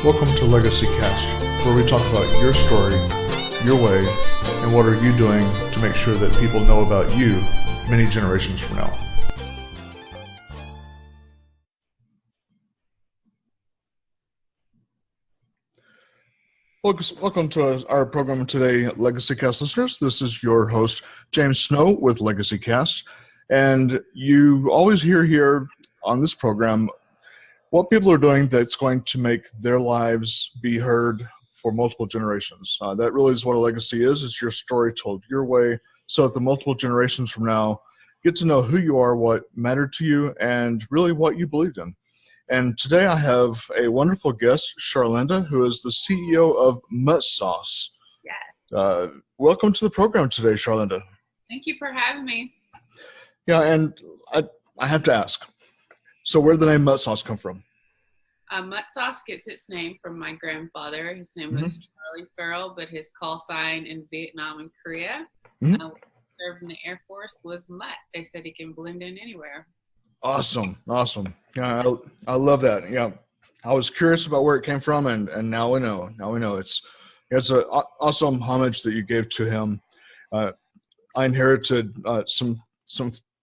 Welcome to Legacy Cast, where we talk about your story, your way, and what are you doing to make sure that people know about you many generations from now. Welcome to our program today, Legacy Cast listeners. This is your host, James Snow with Legacy Cast. And you always hear here on this program what people are doing that's going to make their lives be heard for multiple generations. That really is what a legacy is. It's your story told your way, so that the multiple generations from now get to know who you are, what mattered to you, and really what you believed in. And today I have a wonderful guest, Charlynda, who is the CEO of Mutt. Yeah. Welcome to the program today, Charlynda. Thank you for having me. Yeah, and I have to ask, so where did the name Mutt Sauce come from? Mutt Sauce gets its name from my grandfather. His name was Charlie Farrell, but his call sign in Vietnam and Korea, served in the Air Force, was Mutt. They said he can blend in anywhere. Awesome. Yeah, I love that. Yeah, I was curious about where it came from, and now we know. It's an awesome homage that you gave to him. I inherited some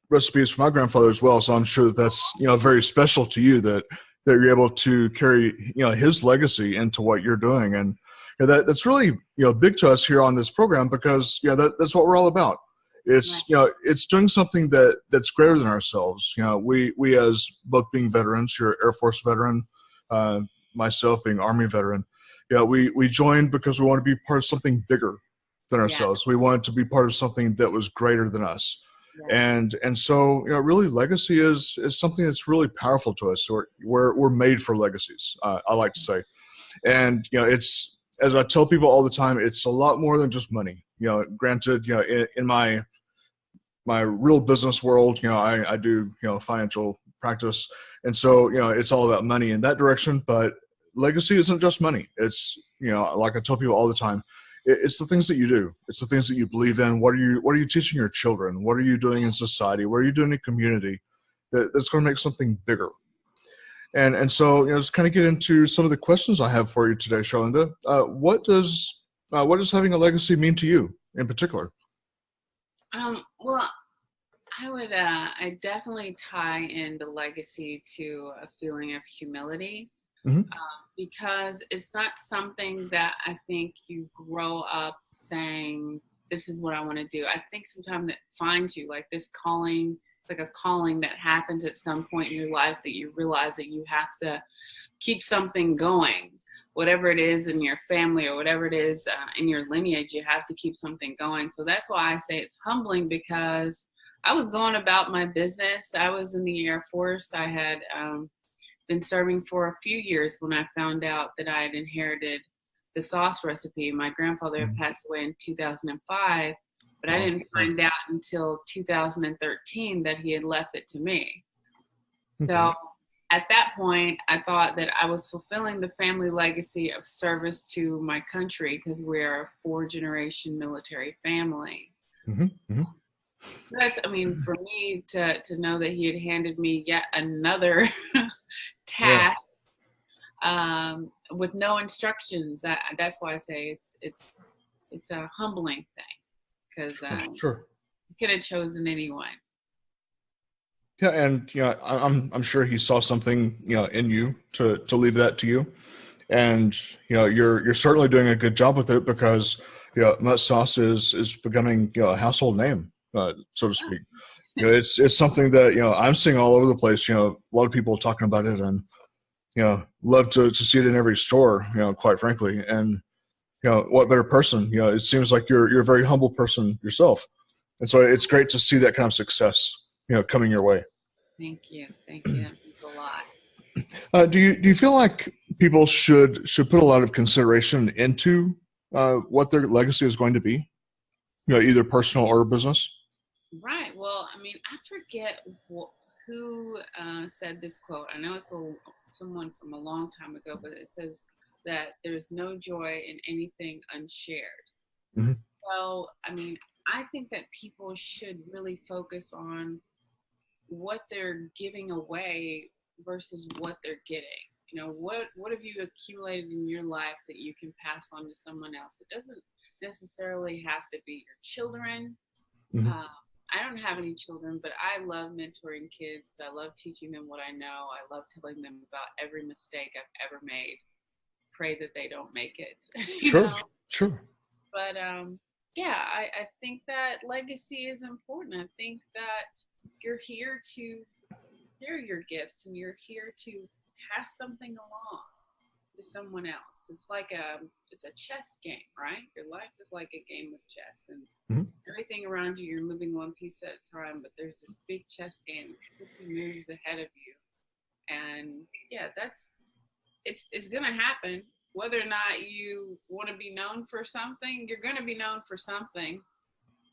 recipes from my grandfather as well, so I'm sure that's very special to you that you're able to carry his legacy into what you're doing, and that's really big to us here on this program, because that's what we're all about. It's it's doing something that's greater than ourselves. We as both being veterans, you're Air Force veteran, myself being Army veteran. We joined because we want to be part of something bigger than ourselves. We wanted to be part of something that was greater than us. And so really legacy is something that's really powerful to us. We're made for legacies, I like to say. And it's, as I tell people all the time, it's a lot more than just money. Granted, in my real business world, I do financial practice, and so it's all about money in that direction. But legacy isn't just money. It's like I tell people all the time, it's the things that you do. It's the things that you believe in. What are you teaching your children? What are you doing in society? What are you doing in community that's going to make something bigger? And so just kind of get into some of the questions I have for you today, Charlynda. What does having a legacy mean to you in particular? Well, I definitely tie in the legacy to a feeling of humility. Because it's not something that I think you grow up saying, this is what I want to do. I think sometimes it finds you, like this calling, like a calling that happens at some point in your life that you realize that you have to keep something going. Whatever it is in your family or whatever it is in your lineage, you have to keep something going. So that's why I say it's humbling, because I was going about my business. I was in the Air Force. I had been serving for a few years when I found out that I had inherited the sauce recipe. My grandfather had passed away in 2005, but I didn't find out until 2013 that he had left it to me. So at that point, I thought that I was fulfilling the family legacy of service to my country, because we're a 4-generation military family. That's, for me to know that he had handed me yet another task with no instructions. That's why I say it's a humbling thing, because Sure. you could have chosen anyone. Yeah, and I'm sure he saw something in you to leave that to you, and you're certainly doing a good job with it, because Mutt Sauce is becoming a household name, so to speak. It's something that I'm seeing all over the place. A lot of people talking about it, and love to see it in every store. Quite frankly, and what better person? It seems like you're a very humble person yourself, and so it's great to see that kind of success coming your way. Thank you. That means a lot. Do you feel like people should put a lot of consideration into what their legacy is going to be, either personal or business? Right. Well, I forget who said this quote. I know it's someone from a long time ago, but it says that there's no joy in anything unshared. So, I think that people should really focus on what they're giving away versus what they're getting. what have you accumulated in your life that you can pass on to someone else? It doesn't necessarily have to be your children. Mm-hmm. I don't have any children, but I love mentoring kids. I love teaching them what I know. I love telling them about every mistake I've ever made. Pray that they don't make it. Sure. But I think that legacy is important. I think that you're here to share your gifts, and you're here to pass something along to someone else. It's like it's a chess game, right? Your life is like a game of chess, and everything around you, you're moving one piece at a time, but there's this big chess game that's 50 moves ahead of you. And it's going to happen. Whether or not you want to be known for something, you're going to be known for something.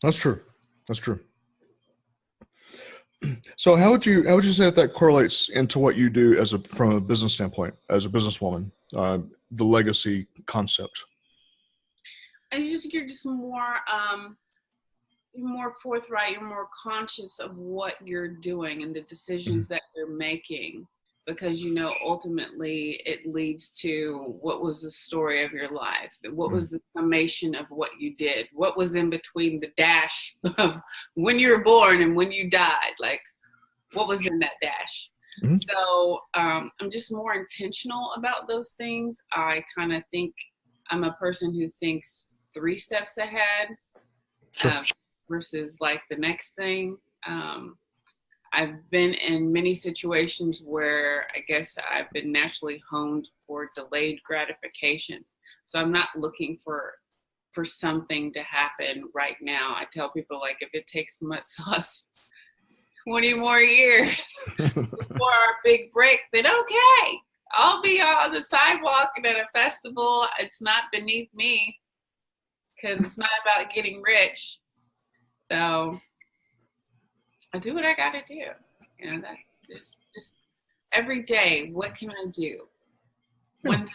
That's true. So how would you say that correlates into what you do from a business standpoint, as a businesswoman, the legacy concept? And you're just more forthright. You're more conscious of what you're doing and the decisions that you're making, because ultimately it leads to what was the story of your life, what was the summation of what you did, what was in between the dash of when you were born and when you died, like what was in that dash. So I'm just more intentional about those things. I kind of think I'm a person who thinks 3 steps ahead versus like the next thing. I've been in many situations where I guess I've been naturally honed for delayed gratification. So I'm not looking for something to happen right now. I tell people, like, if it takes Mutt Sauce 20 more years before our big break, then okay, I'll be on the sidewalk and at a festival. It's not beneath me, because it's not about getting rich. So I do what I got to do. That just every day, what can I do? And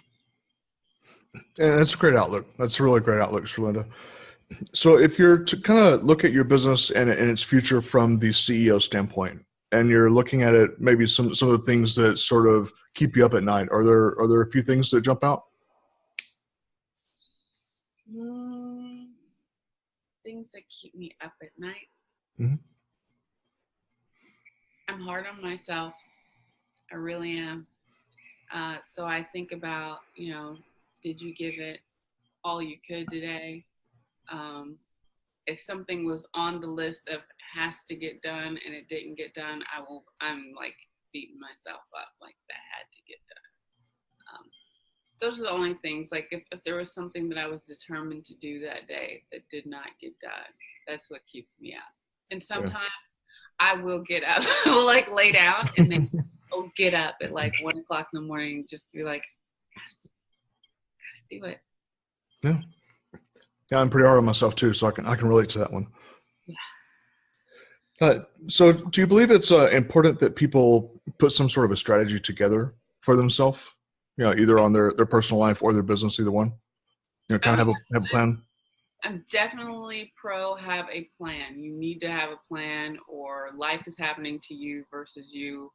that's a great outlook. That's a really great outlook, Charlynda. So if you're to kind of look at your business and its future from the CEO standpoint, and you're looking at it, maybe some of the things that sort of keep you up at night, are there a few things that jump out? Things that keep me up at night. Mm-hmm. I'm hard on myself. I really am. So I think about, did you give it all you could today? If something was on the list of has to get done and it didn't get done, I'm like beating myself up, like that had to get done. Those are the only things. Like if there was something that I was determined to do that day that did not get done, that's what keeps me up. And sometimes I will get up, I will like lay down and then I'll get up at like 1 o'clock in the morning just to be like, gotta do it. Yeah. Yeah, I'm pretty hard on myself too, so I can relate to that one. Yeah. So do you believe it's important that people put some sort of a strategy together for themselves, either on their personal life or their business, either one? Kind of have a plan? I'm definitely pro have a plan. You need to have a plan, or life is happening to you versus you,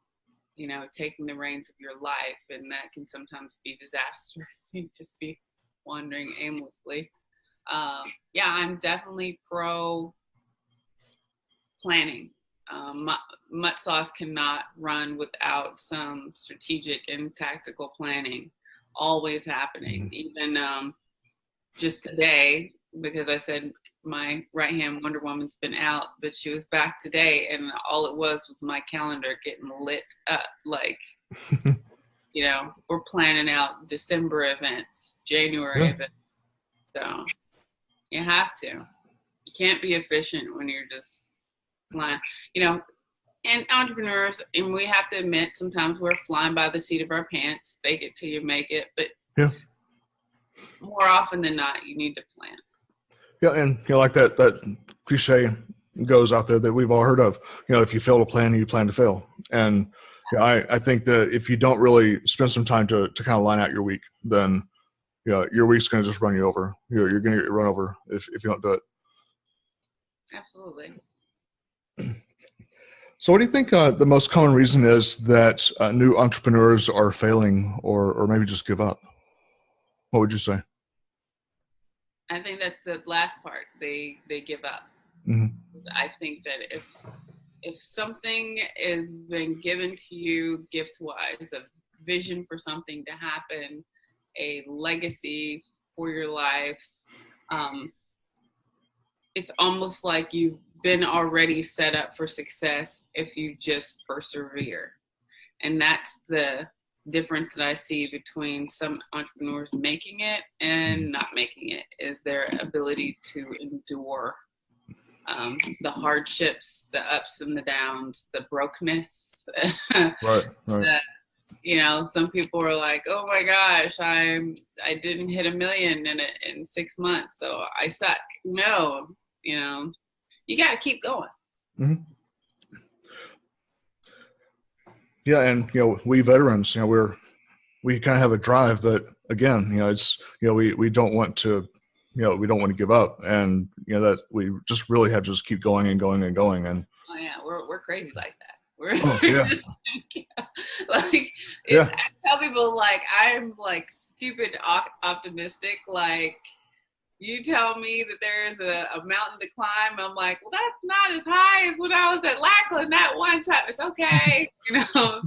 taking the reins of your life. And that can sometimes be disastrous. You just be wandering aimlessly. I'm definitely pro planning. Mutt Sauce cannot run without some strategic and tactical planning always happening. Even just today, because I said my right hand Wonder Woman's been out, but she was back today, and all it was my calendar getting lit up. Like, we're planning out December events, January events. So you have to. You can't be efficient when you're just flying, and entrepreneurs, and we have to admit, sometimes we're flying by the seat of our pants, fake it till you make it. But more often than not, you need to plan. Yeah, and like that cliche goes out there that we've all heard of. If you fail to plan, you plan to fail. And I think that if you don't really spend some time to kind of line out your week, then your week's going to just run you over. You're going to get run over if you don't do it. Absolutely. So what do you think the most common reason is that new entrepreneurs are failing or maybe just give up? What would you say? I think that's the last part. They give up. Mm-hmm. I think that if something is been given to you gift-wise, a vision for something to happen, a legacy for your life, it's almost like you've been already set up for success if you just persevere. And that's the difference that I see between some entrepreneurs making it and not making it, is their ability to endure the hardships, the ups and the downs, the brokenness. Right. Some people are like, oh my gosh, I didn't hit $1 million in 6 months, so I suck. No, you got to keep going. Mm-hmm. Yeah, and we veterans, we kind of have a drive, but again, it's we don't want to, we don't want to give up, and that we just really have to just keep going and going and going. And oh yeah, we're crazy like that. I tell people, like, I'm like stupid optimistic. Like, you tell me that there's a mountain to climb, I'm like, well, that's not as high as when I was at Lackland that one time. It's okay, So,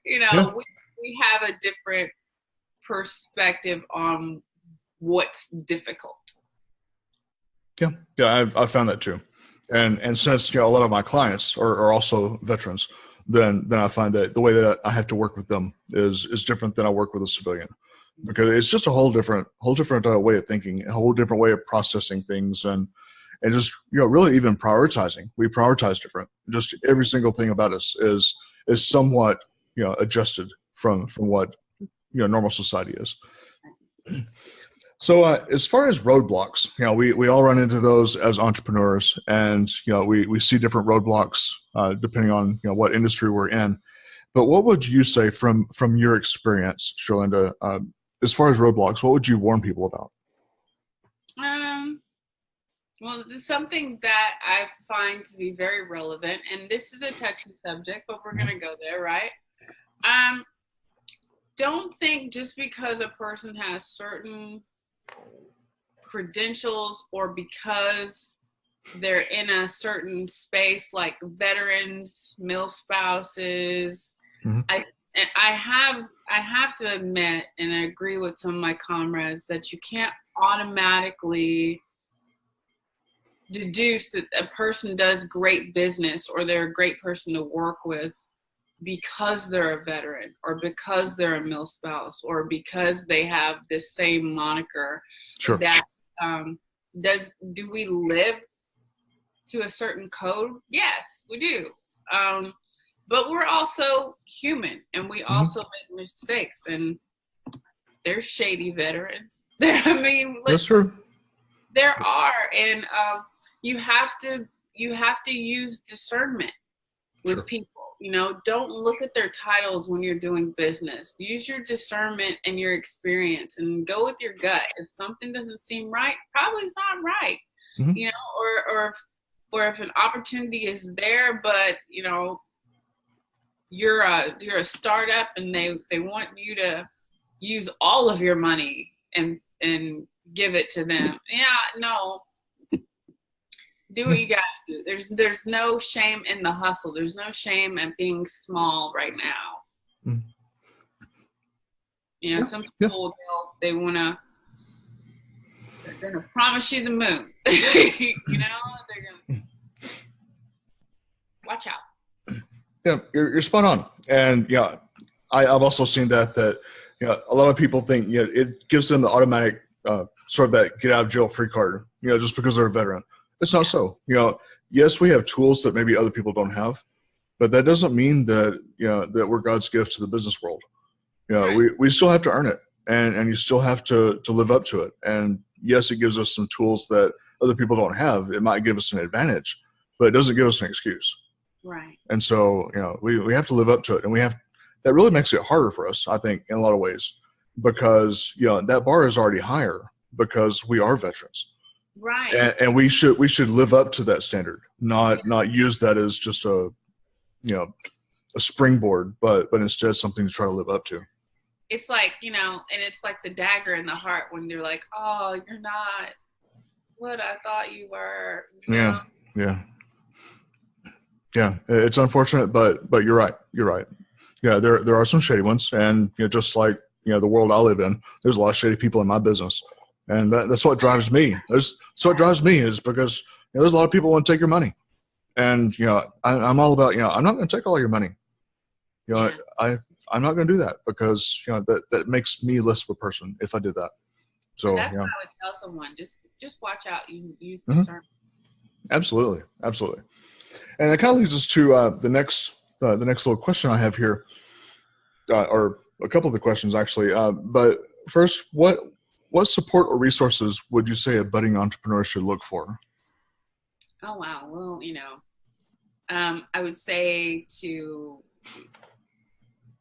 we have a different perspective on what's difficult. Yeah, I found that too, and since a lot of my clients are also veterans, then I find that the way that I have to work with them is different than I work with a civilian, because it's just a whole different way of thinking, a whole different way of processing things, and just really even prioritizing. We prioritize different. Just every single thing about us is somewhat adjusted from what normal society is. So as far as roadblocks, we all run into those as entrepreneurs, and we see different roadblocks depending on what industry we're in. But what would you say from your experience, Charlynda, as far as roadblocks? What would you warn people about? Well, this is something that I find to be very relevant, and this is a touchy subject, but we're gonna go there, right? Don't think just because a person has certain credentials or because they're in a certain space, like veterans, mil spouses. Mm-hmm. I have to admit, and I agree with some of my comrades, that you can't automatically deduce that a person does great business or they're a great person to work with because they're a veteran or because they're a mil spouse or because they have this same moniker. Sure. That do we live to a certain code? Yes, we do. But we're also human, and we also make mistakes, and there's shady veterans. That's true. There are, and you have to use discernment with people. Don't look at their titles when you're doing business. Use your discernment and your experience, and go with your gut. If something doesn't seem right, probably it's not right. Mm-hmm. Or if an opportunity is there, but you're a startup and they want you to use all of your money and give it to them. Yeah, no. Do what you gotta do. There's no shame in the hustle. There's no shame in being small right now. Mm. Some people they're gonna promise you the moon. They're gonna watch out. Yeah, you're spot on. And I've also seen that a lot of people think it gives them the automatic sort of that get out of jail free card, just because they're a veteran. It's not so. Yes, we have tools that maybe other people don't have, but that doesn't mean that that we're God's gift to the business world. Right. We still have to earn it, and you still have to live up to it. And yes, it gives us some tools that other people don't have. It might give us an advantage, but it doesn't give us an excuse. Right. And so we have to live up to it, and that really makes it harder for us, I think, in a lot of ways, because that bar is already higher because we are veterans. Right. And we should live up to that standard, not use that as just a a springboard, but instead something to try to live up to. It's like, and it's like the dagger in the heart when you're like, oh, you're not what I thought you were. Yeah. It's unfortunate, but you're right. Yeah, there are some shady ones, and just like the world I live in, there's a lot of shady people in my business, and that's what drives me. That's what drives me, is because there's a lot of people who want to take your money, and I'm all about I'm not going to take all your money. I'm not going to do that, because that makes me less of a person if I did that. So and that's what I would tell someone. Just watch out. You use discernment. Absolutely. And it kind of leads us to the next little question I have here, or a couple of the questions actually. But first, what support or resources would you say a budding entrepreneur should look for? Oh wow, well, I would say to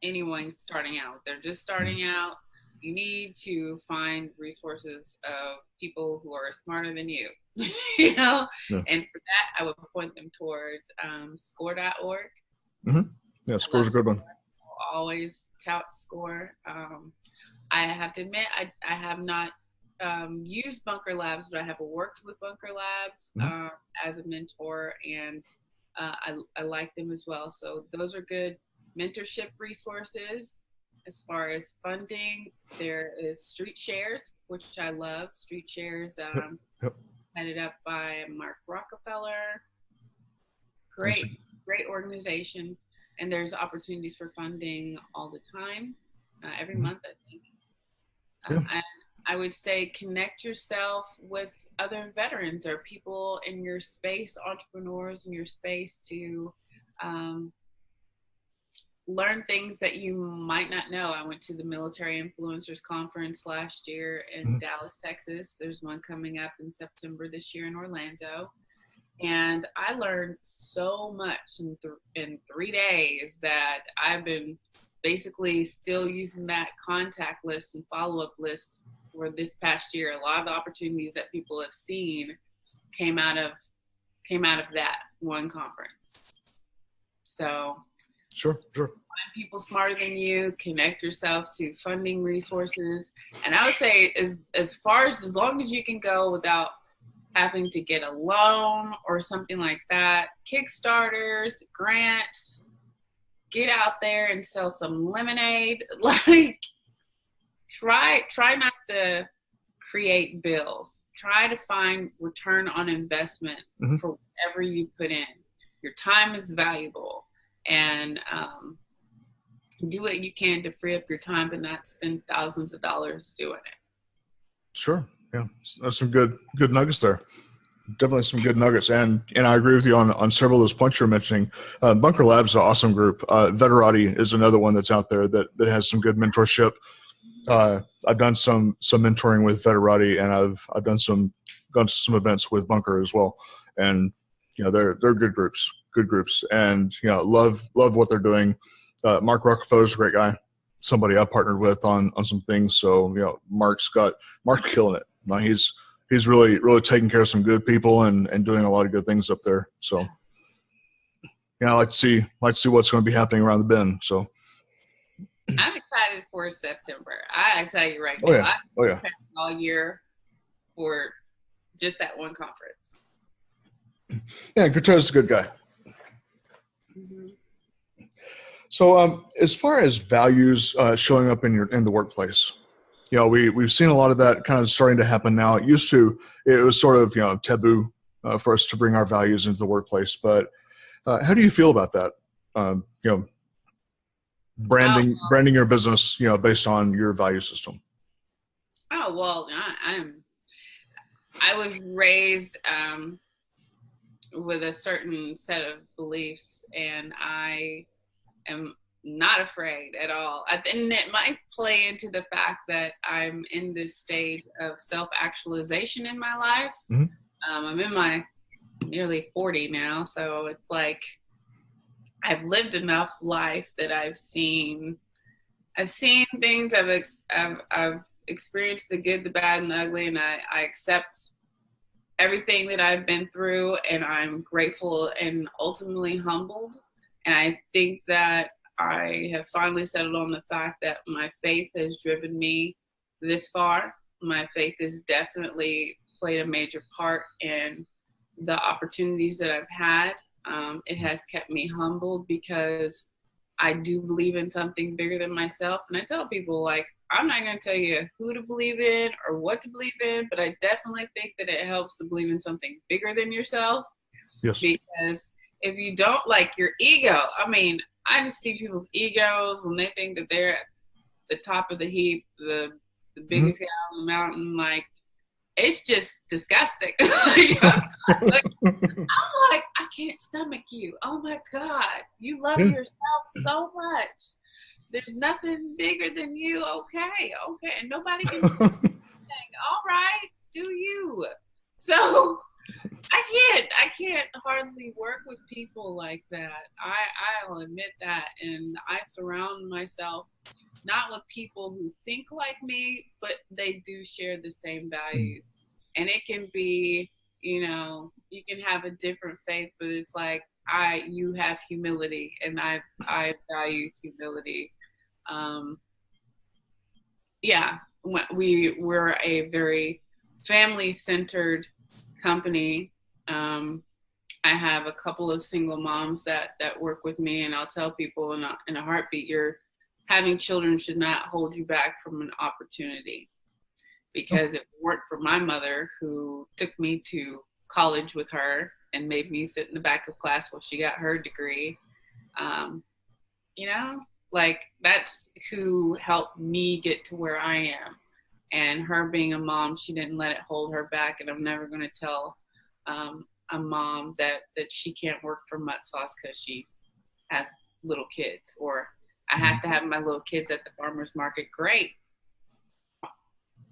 anyone starting out, they're just starting out, you need to find resources of people who are smarter than you. Yeah. And for that, I would point them towards score.org. Yeah, Score's a good one. I'll always tout Score. I have to admit, I have not used Bunker Labs, but I have worked with Bunker Labs as a mentor, and I like them as well. So those are good mentorship resources. As far as funding, there is Street Shares, which I love. Street Shares, headed up by Mark Rockefeller. Great organization. And there's opportunities for funding all the time, every month, I think. And I would say connect yourself with other veterans or people in your space, entrepreneurs in your space, to learn things that you might not know. I went to the Military Influencers Conference last year in Dallas, Texas. There's one coming up in September this year in Orlando. And I learned so much in 3 days that I've been basically still using that contact list and follow-up list for this past year. A lot of the opportunities that people have seen came out of that one conference. So Sure. Find people smarter than you, connect yourself to funding resources. And I would say as long as you can go without having to get a loan or something like that, Kickstarters, grants, get out there and sell some lemonade. Like, try not to create bills. Try to find return on investment for whatever you put in. Your time is valuable, and do what you can to free up your time but not spend thousands of dollars doing it. Sure. Yeah, that's some good nuggets there. Definitely some good nuggets, and I agree with you on several of those points you're mentioning. Bunker Labs is an awesome group. Veterati is another one that's out there that has some good mentorship. I've done some mentoring with Veterati, and I've gone to some events with Bunker as well, and they're good groups, and love what they're doing. Mark Rockefeller's a great guy, somebody I've partnered with on some things. So Mark's killing it. He's really taking care of some good people and doing a lot of good things up there. So I like to see what's going to be happening around the bend. So I'm excited for September. I tell you right now, oh yeah, all year for just that one conference. Yeah, Gutierrez is a good guy. So as far as values showing up in the workplace, we've seen a lot of that kind of starting to happen now. It was sort of taboo for us to bring our values into the workplace. But how do you feel about that? Branding your business, based on your value system. Oh well, I was raised with a certain set of beliefs, and I am not afraid at all. And it might play into the fact that I'm in this stage of self-actualization in my life. I'm in my nearly 40 now, so it's like I've lived enough life that I've seen things. I've experienced the good, the bad, and the ugly, and I accept everything that I've been through, and I'm grateful and ultimately humbled And I think that I have finally settled on the fact that my faith has driven me this far. My faith has definitely played a major part in the opportunities that I've had. It has kept me humbled because I do believe in something bigger than myself. And I tell people, like, I'm not going to tell you who to believe in or what to believe in, but I definitely think that it helps to believe in something bigger than yourself. Yes. Because if you don't, like, your ego, I mean, I just see people's egos when they think that they're at the top of the heap, the biggest guy on the mountain. Like, it's just disgusting. I'm like, I can't stomach you. Oh my God, you love yourself so much. There's nothing bigger than you. Okay, and nobody can say anything. All right, do you? So I can't hardly work with people like that. I'll admit that, and I surround myself not with people who think like me, but they do share the same values. And it can be, you know, you can have a different faith, but it's like, you have humility, and I value humility. We're a very family-centered company. I have a couple of single moms that work with me, and I'll tell people in a heartbeat, having children should not hold you back from an opportunity. Because if it weren't for my mother, who took me to college with her and made me sit in the back of class while she got her degree, you know, like, that's who helped me get to where I am. And her being a mom, she didn't let it hold her back. And I'm never going to tell a mom that she can't work for Mutt Sauce because she has little kids, or I have to have my little kids at the farmer's market. Great.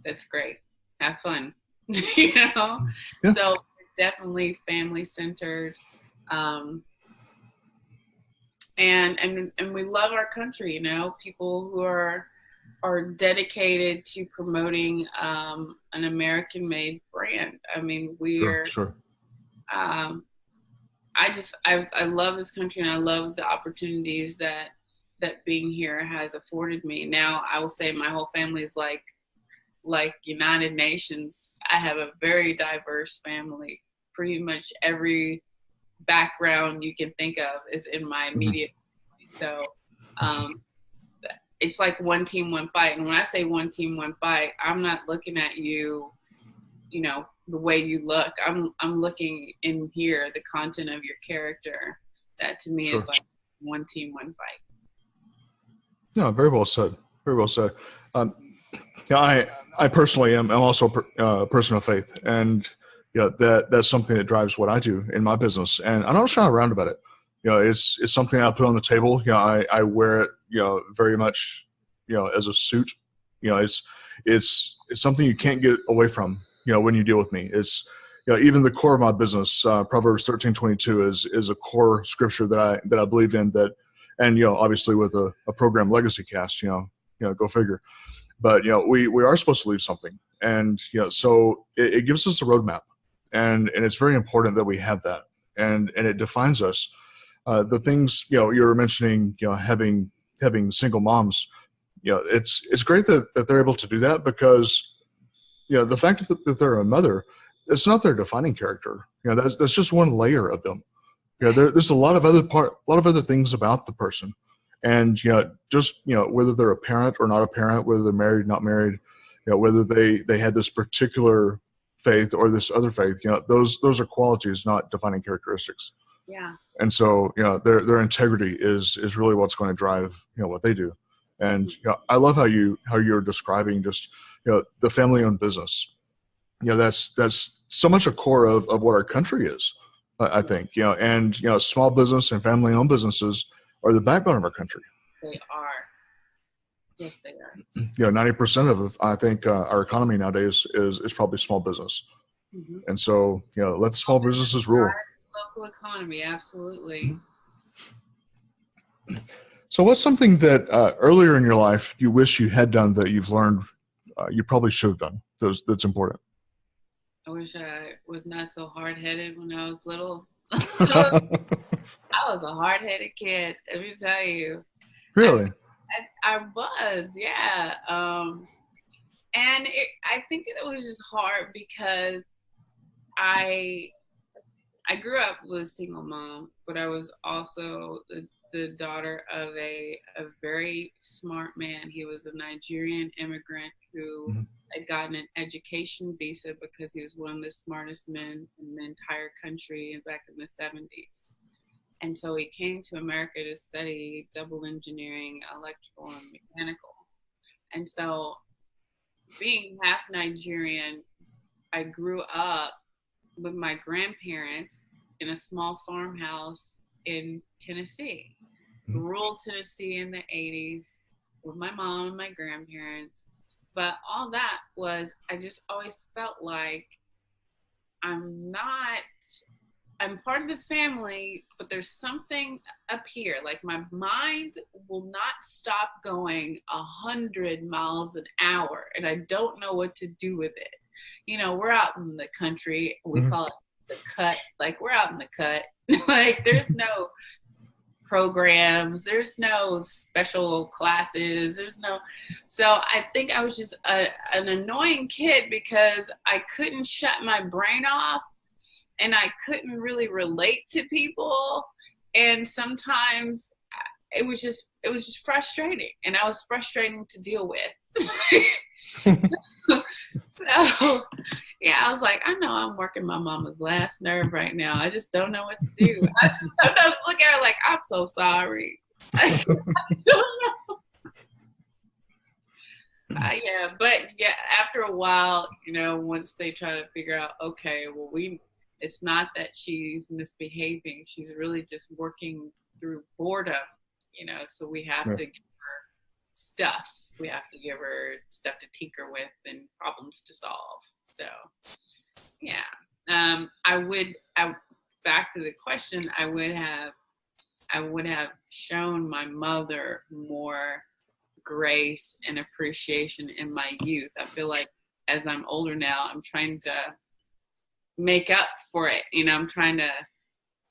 That's great. Have fun. You know? Yeah. So definitely family centered. And we love our country, you know, people who are dedicated to promoting an American made brand. I mean, we're sure. I love this country, and I love the opportunities that being here has afforded me. Now, I will say my whole family is like United Nations. I have a very diverse family. Pretty much every background you can think of is in my immediate family. So it's like one team, one fight. And when I say one team, one fight, I'm not looking at you, you know, the way you look. I'm looking in here, the content of your character. That to me is like one team, one fight. No, very well said. Very well said. Yeah, I personally am also a person of faith, and that's something that drives what I do in my business, and I don't shy around about it. It's something I put on the table. I wear it, very much, as a suit. It's something you can't get away from, when you deal with me. It's, even the core of my business, Proverbs 13:22 is a core scripture that I believe in, that, and, obviously with a program Legacy Cast, go figure. But, we are supposed to leave something. And, so it gives us a roadmap, and it's very important that we have that. And it defines us. The things, you were mentioning, having single moms, it's great that they're able to do that, because, the fact that they're a mother, it's not their defining character. That's just one layer of them. There's a lot of other things about the person. And, just, whether they're a parent or not a parent, whether they're married, not married, whether they had this particular faith or this other faith, those are qualities, not defining characteristics. Yeah. And so, their integrity is really what's going to drive, what they do. And, I love how you're describing just, the family-owned business. That's so much a core of what our country is, I think, and, small business and family-owned businesses are the backbone of our country. They are. Yes, they are. 90% of, I think, our economy nowadays is probably small business. Mm-hmm. And so, let the small businesses rule. Local economy, absolutely. So what's something that earlier in your life you wish you had done that you've learned you probably should have done that's important? I wish I was not so hard-headed when I was little. I was a hard-headed kid, let me tell you. Really? I was, yeah. And I think it was just hard because I grew up with a single mom, but I was also the daughter of a very smart man. He was a Nigerian immigrant who Mm-hmm. had gotten an education visa because he was one of the smartest men in the entire country back in the 70s. And so he came to America to study double engineering, electrical and mechanical. And so being half Nigerian, I grew up with my grandparents in a small farmhouse in Tennessee, rural Tennessee in the 80s, with my mom and my grandparents. But all that was, I just always felt like I'm part of the family, but there's something up here. Like my mind will not stop going 100 miles an hour, and I don't know what to do with it. You know, we're out in the country. We call it the cut. Like we're out in the cut. Like there's no programs. There's no special classes. So I think I was just an annoying kid because I couldn't shut my brain off and I couldn't really relate to people. And sometimes it was just frustrating, and I was frustrating to deal with. So yeah, I was like, I know I'm working my mama's last nerve right now. I just don't know what to do. I just sometimes look at her like, I'm so sorry. I don't know. But after a while, you know, once they try to figure out, okay, well, it's not that she's misbehaving. She's really just working through boredom, you know, so we have to give her stuff. We have to give her stuff to tinker with and problems to solve. So, yeah. Back to the question, I would have shown my mother more grace and appreciation in my youth. I feel like as I'm older now, I'm trying to make up for it. You know, I'm trying to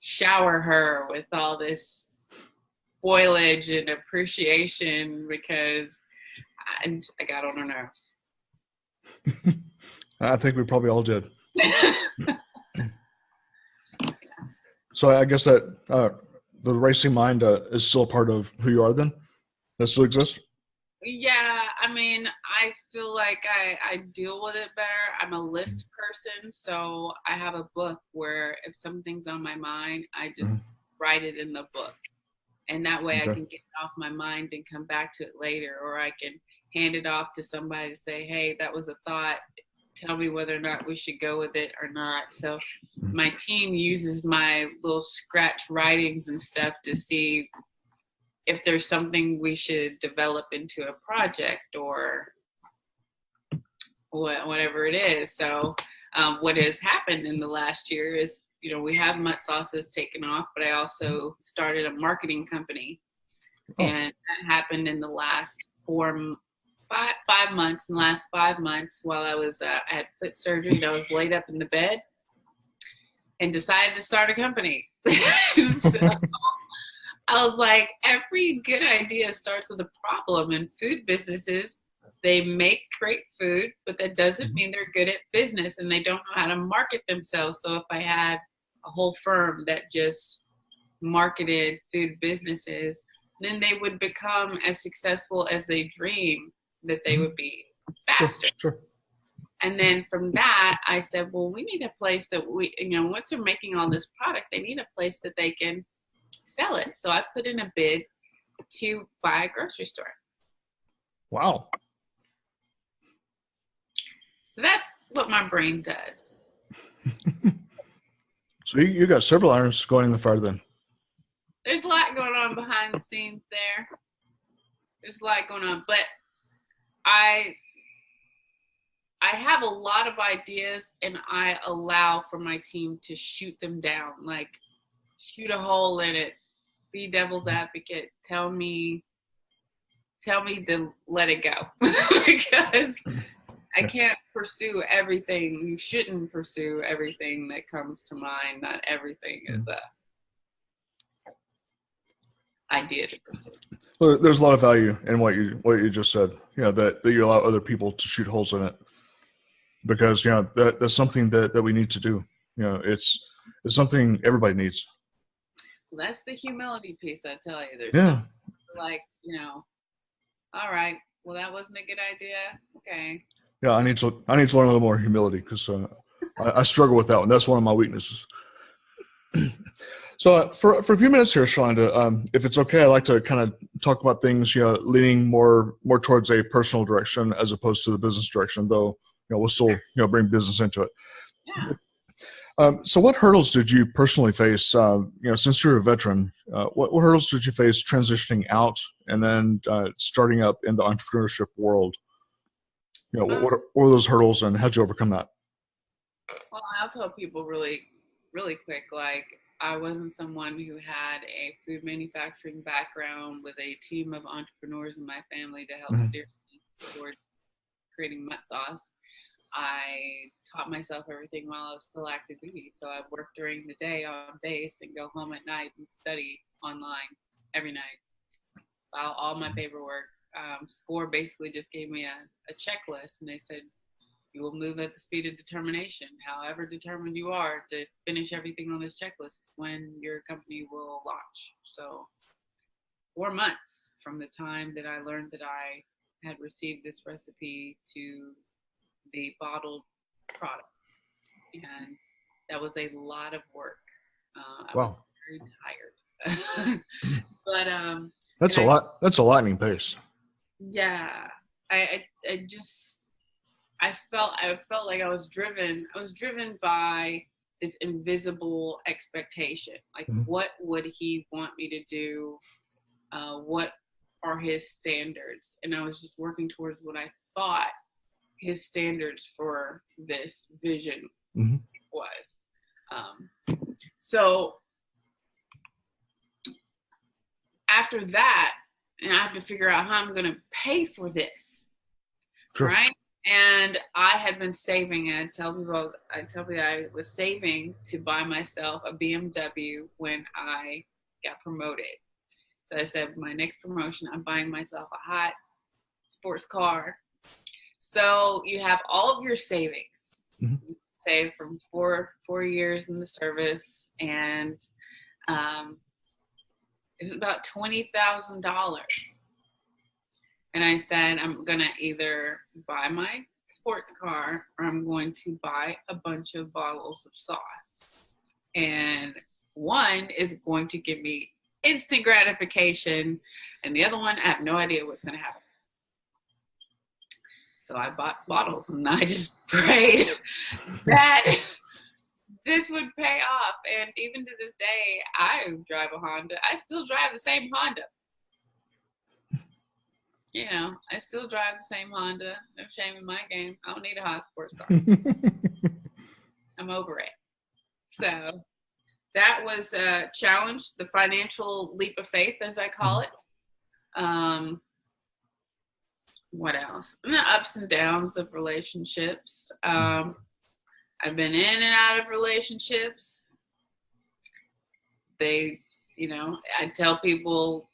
shower her with all this spoilage and appreciation because I got on her nerves. I think we probably all did. So I guess that the racing mind is still a part of who you are then? That still exists? Yeah, I mean, I feel like I deal with it better. I'm a list person, so I have a book where if something's on my mind, I just write it in the book. And that way I can get it off my mind and come back to it later, or I can hand it off to somebody to say, hey, that was a thought. Tell me whether or not we should go with it or not. So my team uses my little scratch writings and stuff to see if there's something we should develop into a project or whatever it is. So what has happened in the last year is, you know, we have Mutt sauces taken off, but I also started a marketing company. And that happened in the last 5 months. In the last 5 months, while I had foot surgery, and I was laid up in the bed and decided to start a company. So I was like, every good idea starts with a problem. In food businesses, they make great food, but that doesn't mean they're good at business and they don't know how to market themselves. So if I had a whole firm that just marketed food businesses, then they would become as successful as they dream that they would be faster. Sure. And then from that, I said, well, we need a place that once they're making all this product, they need a place that they can sell it. So I put in a bid to buy a grocery store. Wow. So that's what my brain does. So you got several irons going in the fire then. There's a lot going on behind the scenes there. There's a lot going on, but I have a lot of ideas and I allow for my team to shoot them down, like shoot a hole in it, be devil's advocate, tell me to let it go because I can't pursue everything. You shouldn't pursue everything that comes to mind. Not everything is idea to pursue. Well, there's a lot of value in what you just said. That you allow other people to shoot holes in it, because that's something that we need to do. It's something everybody needs. Well, that's the humility piece, I tell you. There's like, all right, well, that wasn't a good idea. Okay. Yeah, I need to learn a little more humility, because I struggle with that one. That's one of my weaknesses. So for a few minutes here, Charlynda, if it's okay, I'd like to kind of talk about things, leaning more towards a personal direction as opposed to the business direction, though, we'll still, bring business into it. Yeah. So what hurdles did you personally face, since you're a veteran, what hurdles did you face transitioning out and then starting up in the entrepreneurship world? What were those hurdles, and how'd you overcome that? Well, I'll tell people really, really quick, like, I wasn't someone who had a food manufacturing background with a team of entrepreneurs in my family to help steer me towards creating Mutt sauce. I taught myself everything while I was still active duty. So I worked during the day on base and go home at night and study online every night. File all my paperwork. SCORE basically just gave me a checklist, and they said, you will move at the speed of determination. However determined you are to finish everything on this checklist is when your company will launch. So 4 months from the time that I learned that I had received this recipe to the bottled product. And that was a lot of work. I was very tired. But that's a lightning pace. Yeah. I felt like I was driven by this invisible expectation. Like, what would he want me to do? What are his standards? And I was just working towards what I thought his standards for this vision was. So after that, and I have to figure out how I'm going to pay for this, right? And I had been saving. I tell people I was saving to buy myself a BMW when I got promoted. So I said, my next promotion, I'm buying myself a hot sports car. So you have all of your savings. You save from four years in the service, and it was about $20,000. And I said, I'm going to either buy my sports car or I'm going to buy a bunch of bottles of sauce. And one is going to give me instant gratification, and the other one, I have no idea what's going to happen. So I bought bottles, and I just prayed that this would pay off. And even to this day, I drive a Honda. I still drive the same Honda. I still drive the same Honda. No shame in my game. I don't need a hot sports car. I'm over it. So that was a challenge, the financial leap of faith, as I call it. What else? And the ups and downs of relationships. I've been in and out of relationships. I tell people,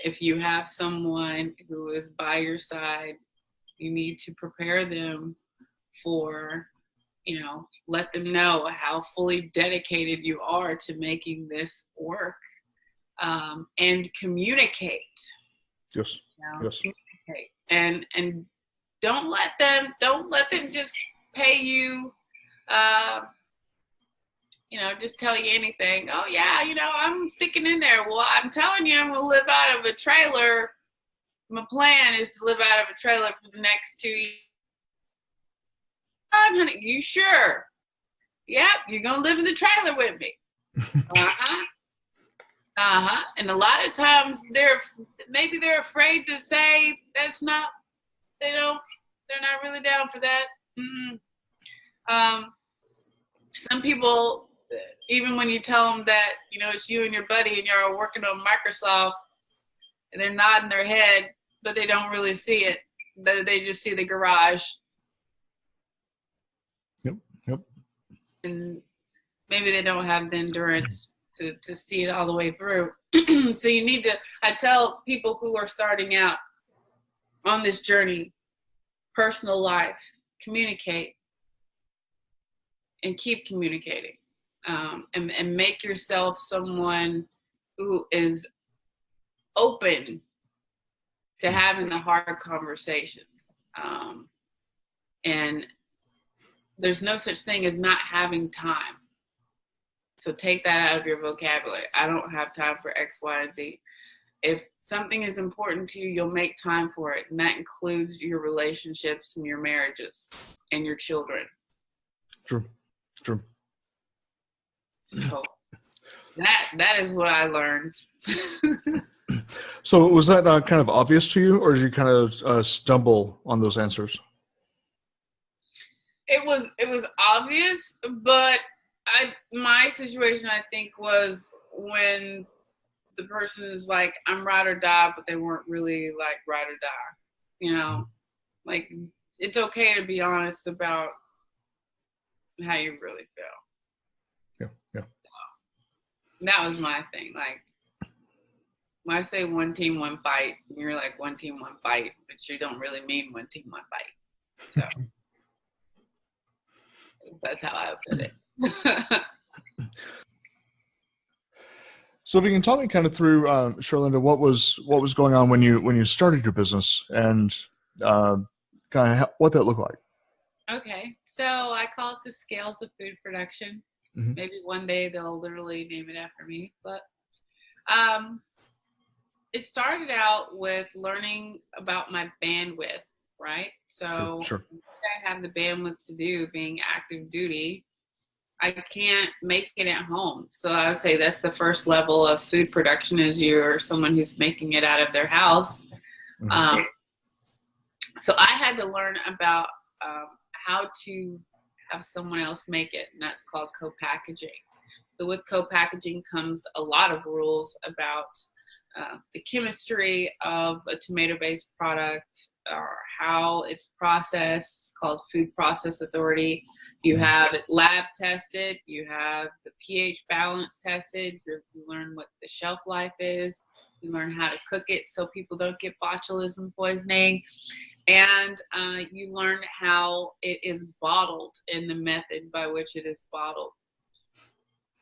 if you have someone who is by your side, you need to prepare them for, let them know how fully dedicated you are to making this work, and communicate. Yes. Yes. Communicate. And don't let them just pay you, just tell you anything. Oh yeah, I'm sticking in there. Well, I'm telling you, I'm gonna live out of a trailer. My plan is to live out of a trailer for the next 2 years. Honey, you sure? Yep, you're gonna live in the trailer with me. And a lot of times they're afraid to say they're not really down for that. Some people, even when you tell them that, it's you and your buddy and you're working on Microsoft, and they're nodding their head, but they don't really see it. They just see the garage. Yep. And maybe they don't have the endurance to see it all the way through. So you need to, I tell people who are starting out on this journey, personal life, communicate and keep communicating, and make yourself someone who is open to having the hard conversations. And there's no such thing as not having time. So take that out of your vocabulary. I don't have time for X, Y, and Z. If something is important to you, you'll make time for it. And that includes your relationships and your marriages and your children. True. So that is what I learned. So was that kind of obvious to you, or did you kind of stumble on those answers? It was obvious, but my situation, I think, was when the person is like, I'm ride or die, but they weren't really like ride or die. You know, like, it's okay to be honest about how you really feel. Yeah. That was my thing. Like, when I say one team, one fight, you're like, one team, one fight, but you don't really mean one team, one fight. So that's how I put it. So if you can talk me kind of through, Charlynda, what was going on when you started your business, and kind of what that looked like. Okay, so I call it the Scales of Food Production. Mm-hmm. Maybe one day they'll literally name it after me, but it started out with learning about my bandwidth, right? So sure. I have the bandwidth to do being active duty. I can't make it at home. So I would say that's the first level of food production, is you're someone who's making it out of their house. Mm-hmm. So I had to learn about how to have someone else make it, and that's called co-packaging. So with co-packaging comes a lot of rules about the chemistry of a tomato-based product, or how it's processed. It's called Food Process Authority. You have it lab tested. You have the pH balance tested. You learn what the shelf life is. You learn how to cook it so people don't get botulism poisoning. And you learn how it is bottled and the method by which it is bottled.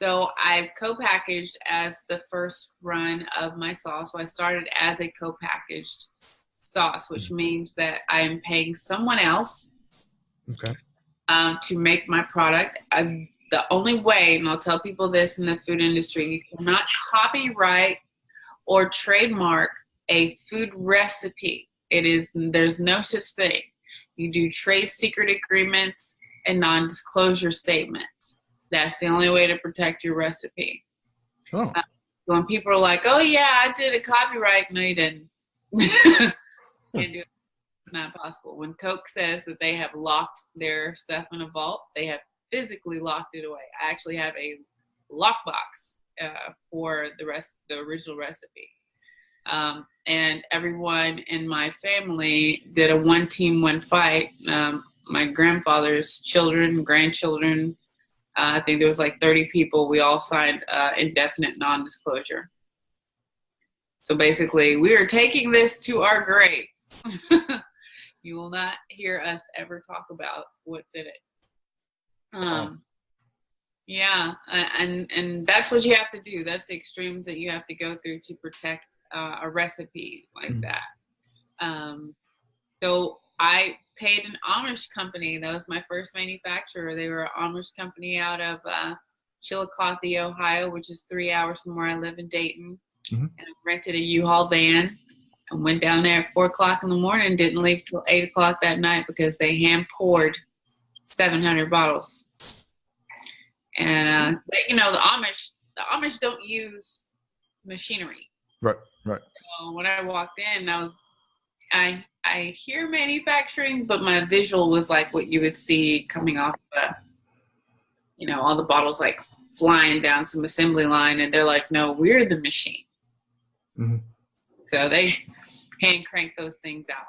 So I've co-packaged as the first run of my sauce. So I started as a co-packaged sauce, which means that I am paying someone else to make my product. The only way, and I'll tell people this in the food industry, you cannot copyright or trademark a food recipe. There's no such thing. You do trade secret agreements and non-disclosure statements. That's the only way to protect your recipe. Oh. When people are like, oh yeah, I did a copyright. No, you didn't. Can't do it. Not possible. When Coke says that they have locked their stuff in a vault, they have physically locked it away. I actually have a lockbox for the original recipe. And everyone in my family did a one team, one fight. My grandfather's children, grandchildren, I think there was like 30 people. We all signed indefinite non-disclosure. So basically, we are taking this to our grave. You will not hear us ever talk about what's in it. Yeah, and that's what you have to do. That's the extremes that you have to go through to protect a recipe like that. So I paid an Amish company. That was my first manufacturer. They were an Amish company out of Chillicothe, Ohio, which is 3 hours from where I live in Dayton. And I rented a U-Haul van and went down there at 4 o'clock in the morning, didn't leave till 8 o'clock that night because they hand poured 700 bottles. And the Amish don't use machinery. Right. So when I walked in, I hear manufacturing, but my visual was like what you would see coming off all the bottles like flying down some assembly line, and they're like, no, we're the machine. So they hand crank those things out.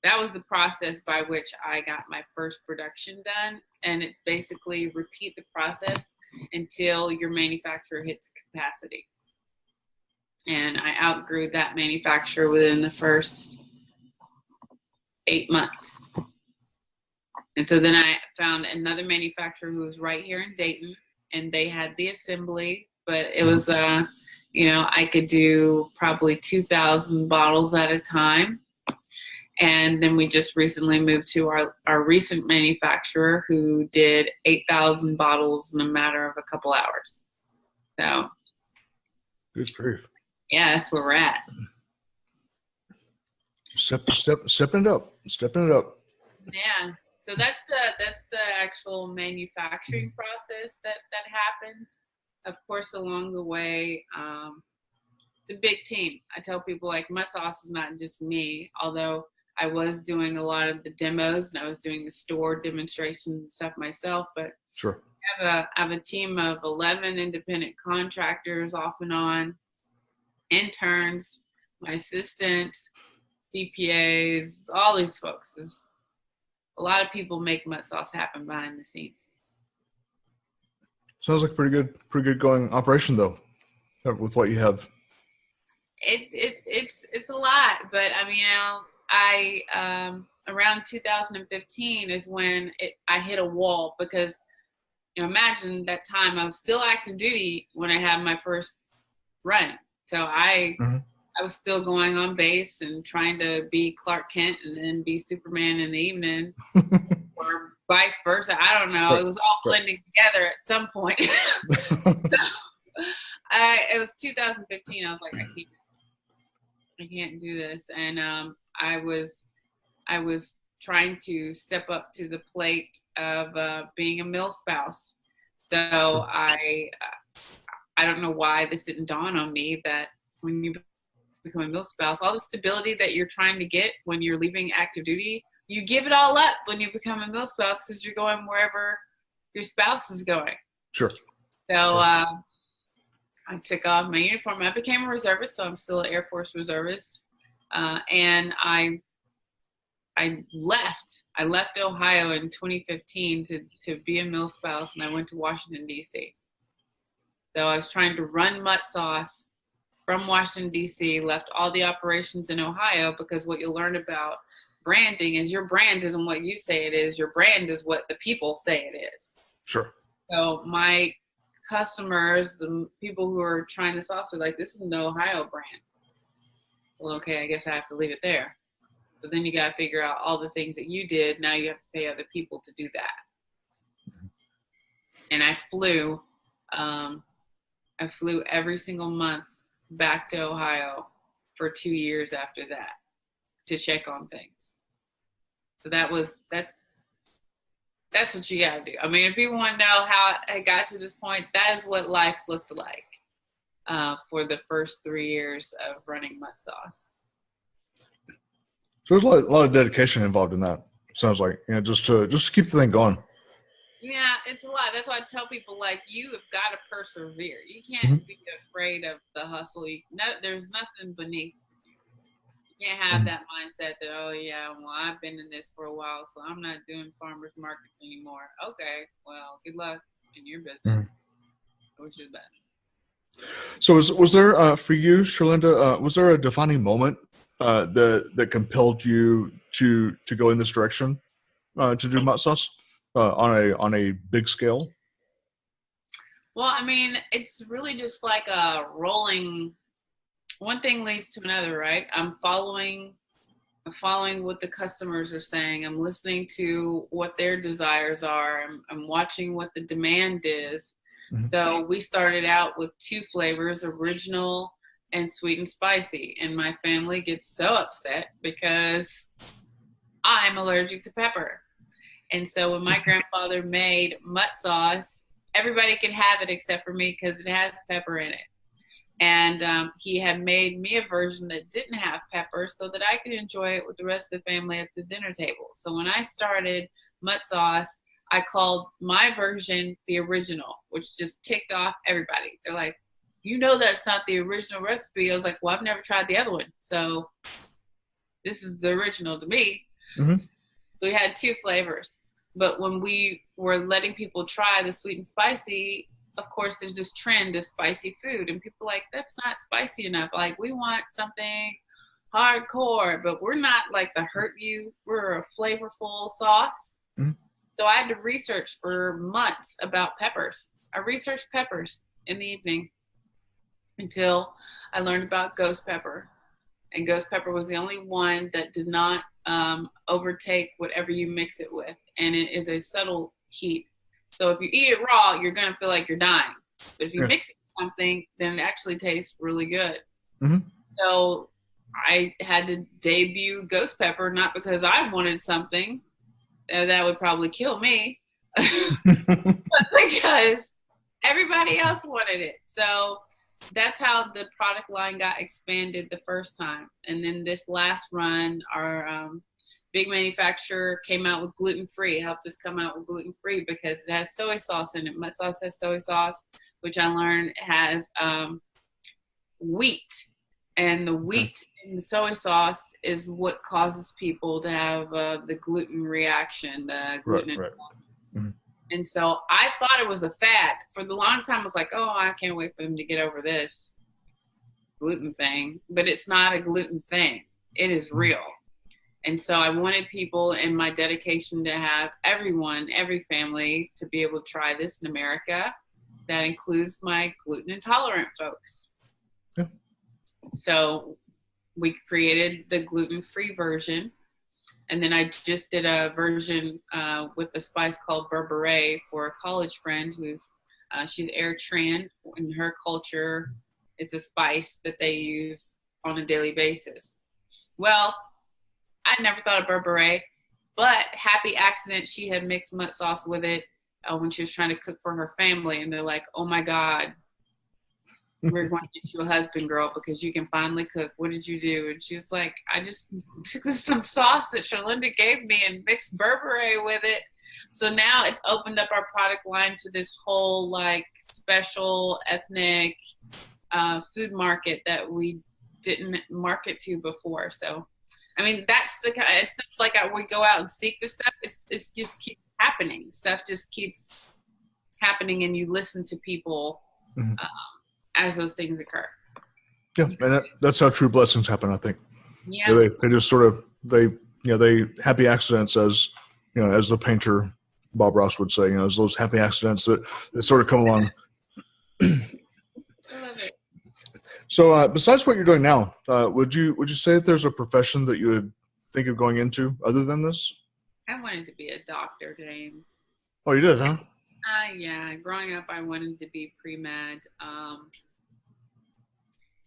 That was the process by which I got my first production done. And it's basically repeat the process until your manufacturer hits capacity. and I outgrew that manufacturer within the first 8 months. And so then I found another manufacturer who was right here in Dayton, and they had the assembly, but it was, I could do probably 2,000 bottles at a time. And then we just recently moved to our recent manufacturer who did 8,000 bottles in a matter of a couple hours. So. Good grief. Yeah, that's where we're at. Stepping it up. Yeah. So that's the actual manufacturing process that happened. Of course, along the way, the big team. I tell people like Mutt Sauce is not just me, although I was doing a lot of the demos and I was doing the store demonstrations and stuff myself. But sure, I have a team of 11 independent contractors off and on, interns, my assistant, CPAs, all these folks. A lot of people make Mutt Sauce happen behind the scenes. Sounds like pretty good going operation though, with what you have. It's a lot, but I mean, I around 2015 is when I hit a wall because imagine that time I was still active duty when I had my first run, so I was still going on base and trying to be Clark Kent and then be Superman in the evening, or vice versa. I don't know. Right. It was all blending together at some point. It was 2015. I was like, I can't do this, and I was trying to step up to the plate of being a mill spouse. So I don't know why this didn't dawn on me that when you become a mill spouse, all the stability that you're trying to get when you're leaving active duty, you give it all up when you become a mill spouse because you're going wherever your spouse is going. Sure. So I took off my uniform. I became a reservist, so I'm still an Air Force reservist. And I left. I left Ohio in 2015 to be a mill spouse, and I went to Washington, D.C. So I was trying to run Mutt Sauce from Washington, D.C., left all the operations in Ohio, because what you'll learn about branding is your brand isn't what you say it is. Your brand is what the people say it is. Sure. So my customers, the people who are trying the sauce, are like, this is an Ohio brand. Well, okay, I guess I have to leave it there. But then you got to figure out all the things that you did. Now you have to pay other people to do that. And I flew every single month back to Ohio for 2 years after that to check on things. So that's what you got to do. I mean, if people want to know how I got to this point, that is what life looked like for the first 3 years of running Mutt Sauce. So there's a lot of dedication involved in that. Sounds like, just to keep the thing going. Yeah, it's a lot. That's why I tell people, like, you have got to persevere. You can't be afraid of the hustle. There's nothing beneath. You can't have that mindset that, oh, yeah, well, I've been in this for a while, so I'm not doing farmers markets anymore. Okay, well, good luck in your business. Which is best. So was there, for you, Charlynda, was there a defining moment that compelled you to go in this direction, to do Mutt Sauce on a big scale? Well, I mean, it's really just like a rolling. One thing leads to another, right? I'm following what the customers are saying. I'm listening to what their desires are. I'm watching what the demand is. So we started out with 2 flavors, original and sweet and spicy. And my family gets so upset because I'm allergic to pepper. And so when my grandfather made Mutt Sauce, everybody could have it except for me because it has pepper in it. And he had made me a version that didn't have pepper so that I could enjoy it with the rest of the family at the dinner table. So when I started Mutt Sauce, I called my version the original, which just ticked off everybody. They're like, that's not the original recipe. I was like, well, I've never tried the other one. So this is the original to me. So we had 2 flavors. But when we were letting people try the sweet and spicy, of course, there's this trend of spicy food, and people are like, that's not spicy enough. Like, we want something hardcore, but we're not like the hurt you. We're a flavorful sauce. Mm-hmm. So I had to research for months about peppers. I researched peppers in the evening until I learned about ghost pepper. And ghost pepper was the only one that did not overtake whatever you mix it with. And it is a subtle heat. So if you eat it raw, you're going to feel like you're dying. But if you mix it with something, then it actually tastes really good. Mm-hmm. So I had to debut ghost pepper, not because I wanted something that would probably kill me, but because everybody else wanted it. So that's how the product line got expanded the first time. And then this last run, our big manufacturer came out with gluten-free, helped us come out with gluten-free because it has soy sauce in it. Mutt sauce has soy sauce, which I learned has wheat. And the wheat in the soy sauce is what causes people to have the gluten reaction, the gluten. Right. Mm-hmm. And so I thought it was a fad. For the longest time, I was like, oh, I can't wait for them to get over this gluten thing. But it's not a gluten thing. It is real. And so I wanted people in my dedication to have everyone, every family, to be able to try this in America. That includes my gluten intolerant folks. Yeah. So we created the gluten-free version. And then I just did a version with a spice called Berbere for a college friend who's, she's Eritrean. In her culture, it's a spice that they use on a daily basis. Well, I never thought of Berbere, but happy accident, she had mixed Mutt sauce with it when she was trying to cook for her family. And they're like, oh my God, we're going to get you a husband, girl, because you can finally cook. What did you do? And she was like, I just took some sauce that Charlynda gave me and mixed Berbere with it. So now it's opened up our product line to this whole like special ethnic food market that we didn't market to before. So, I mean, that's the kind of stuff like we go out and seek this stuff. It's just keeps happening. Stuff just keeps happening, and you listen to people. Mm-hmm. As those things occur. Yeah, and that's how true blessings happen, I think. Yeah. They just sort of, they happy accidents, as as the painter Bob Ross would say, as those happy accidents that sort of come along. I love it. So besides what you're doing now, would you say that there's a profession that you would think of going into other than this? I wanted to be a doctor, James. Oh, you did, huh? Yeah, growing up, I wanted to be pre-med.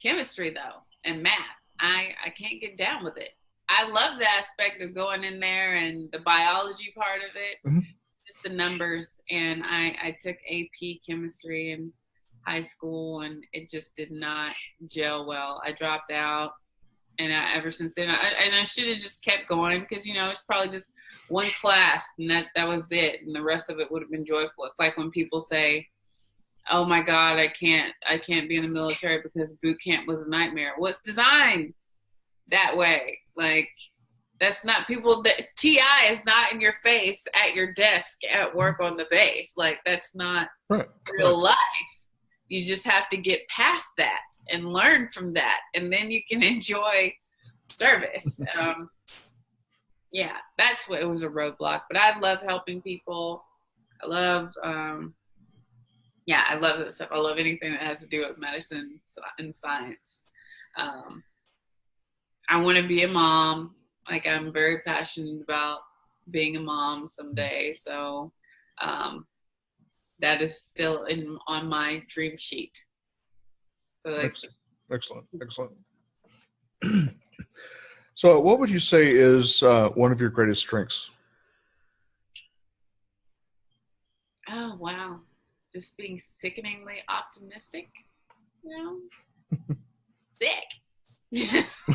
Chemistry, though, and math, I can't get down with it. I love the aspect of going in there and the biology part of it, mm-hmm. just the numbers. And I took AP chemistry in high school, and it just did not gel well. I dropped out. And ever since then, I should have just kept going because, it's probably just one class and that was it. And the rest of it would have been joyful. It's like when people say, oh my God, I can't be in the military because boot camp was a nightmare. Well, it's designed that way. Like, that's not TI is not in your face at your desk at work on the base. Like, that's not real life. You just have to get past that and learn from that, and then you can enjoy service. Yeah, that's what it was, a roadblock. But I love helping people. I love, I love that stuff. I love anything that has to do with medicine and science. I want to be a mom. Like, I'm very passionate about being a mom someday. So, that is still on my dream sheet. So excellent. So what would you say is one of your greatest strengths? Oh, wow. Just being sickeningly optimistic, Sick. Yes.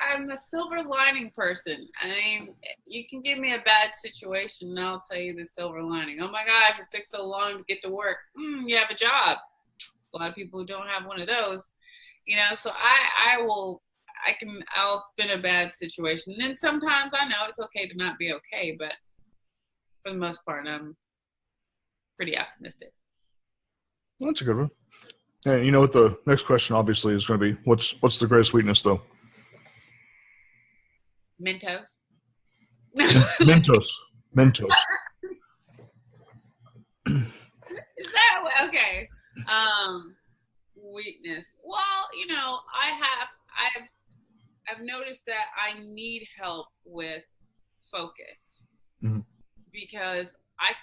I'm a silver lining person. I mean, you can give me a bad situation and I'll tell you the silver lining. Oh my gosh, it took so long to get to work. You have a job. A lot of people who don't have one of those, so I'll spin a bad situation. And then sometimes I know it's okay to not be okay, but for the most part, I'm pretty optimistic. Well, that's a good one. And you know what the next question obviously is going to be? What's the greatest weakness though? Mentos. Mentos. Mentos. Is that okay? Weakness. Well, you know, I've noticed that I need help with focus because I